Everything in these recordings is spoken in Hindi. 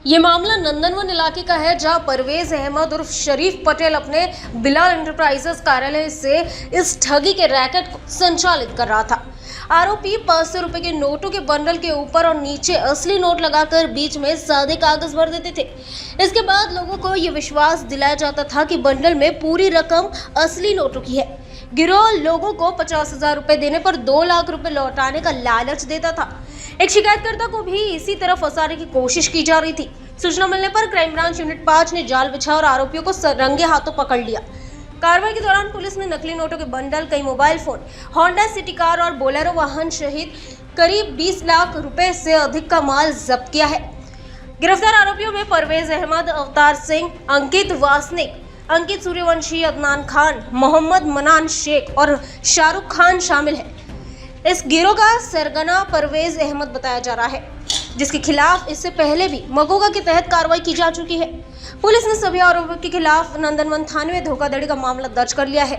ये मामला नंदनवन इलाके का है, जहां परवेज अहमद उर्फ शरीफ पटेल अपने बिलाल एंटरप्राइजेस कार्यालय से इस ठगी के रैकेट को संचालित कर रहा था। आरोपी 500 रुपए के नोटों के बंडल के ऊपर और नीचे असली नोट लगाकर बीच में सादे कागज भर देते थे। इसके बाद लोगों को ये विश्वास दिलाया जाता था कि बंडल में पूरी रकम असली नोटों की है। गिरोह लोगों को 50,000 रुपए देने पर 2 लाख रुपए लौटाने का लालच देता था। एक शिकायतकर्ता को भी इसी तरह फंसाने की कोशिश की जा रही थी। सूचना मिलने पर क्राइम ब्रांच यूनिट 5 ने जाल बिछा और आरोपियों को रंगे हाथों पकड़ लिया। कार्रवाई के दौरान पुलिस ने नकली नोटों के बंडल, कई mobile phone, Honda city car और बोलेरो वाहन सहित करीब 20 लाख रुपए से अधिक का माल जब्त किया है। गिरफ्तार आरोपियों में परवेज अहमद, अवतार सिंह, अंकित वासनिक, अंकित सूर्यवंशी, अदनान खान, मोहम्मद मनान शेख और शाहरुख खान शामिल है। इस गिरोह का सरगना परवेज अहमद बताया जा रहा है, जिसके खिलाफ इससे पहले भी मगोगा के तहत कार्रवाई की जा चुकी है। पुलिस ने सभी आरोपियों के खिलाफ नंदनवन थाने में धोखाधड़ी का मामला दर्ज कर लिया है।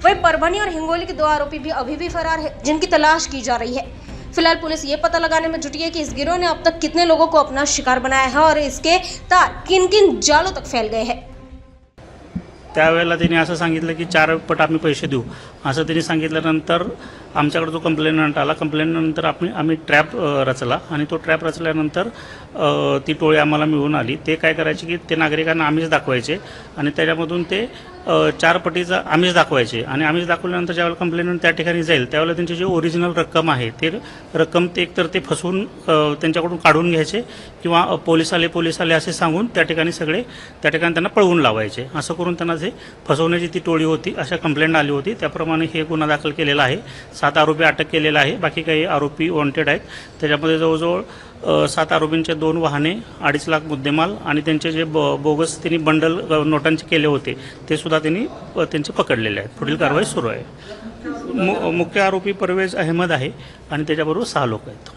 वहीं परभनी और हिंगोली के 2 आरोपी भी अभी भी फरार है, जिनकी तलाश की जा रही है। फिलहाल पुलिस ये पता लगाने में जुटी है कि इस गिरोह ने अब तक कितने लोगों को अपना शिकार बनाया है और इसके तार किन किन जालों तक फैल गए हैं। त्यावेळेला त्यांनी असं सांगितलं की 4 पट आम्ही पैसे देऊ असं त्यांनी सांगितल्यानंतर आमच्याकडे जो कंप्लेंट आला, कंप्लेंटनंतर आम्ही ट्रॅप रचला आणि तो ट्रॅप रचल्यानंतर ती टोळी आम्हाला मिळून आली। ते काय करायचे की ते नागरिकांना आमिष दाखवायचे आणि त्याच्यामधून ते 4 पटीचा आमिष दाखवायचे आणि आमिष दाखवल्यानंतर ज्यावेळेला कंप्लेंट त्या ठिकाणी जाईल त्यावेळेला त्यांची जी ओरिजिनल रक्कम आहे ते रक्कम ते एकतर ते फसवून त्यांच्याकडून काढून घ्यायचे किंवा पोलीस आले असे सांगून त्या ठिकाणी त्यांना पळवून लावायचे। असं करून त्यांना जे फसवण्याची ती टोळी होती अशा कंप्लेंट आली होती। त्याप्रमाणे हे गुन्हा दाखल केलेला आहे। 7 आरोपी अटक केलेला आहे। बाकी काही आरोपी वॉन्टेड आहेत। त्याच्यामध्ये जवळजवळ 7 आरोपींचे 2 वाहने, 2.5 लाख मुद्देमाल आणि त्यांचे जे बोगस त्यांनी बंडल नोटांचे केले होते ते सुद्धा त्यांचे पकडलेले आहेत। पुढील कारवाई सुरू आहे। मुख्य आरोपी परवेज अहमद आहे आणि त्याच्याबरोबर 6 लोक आहेत।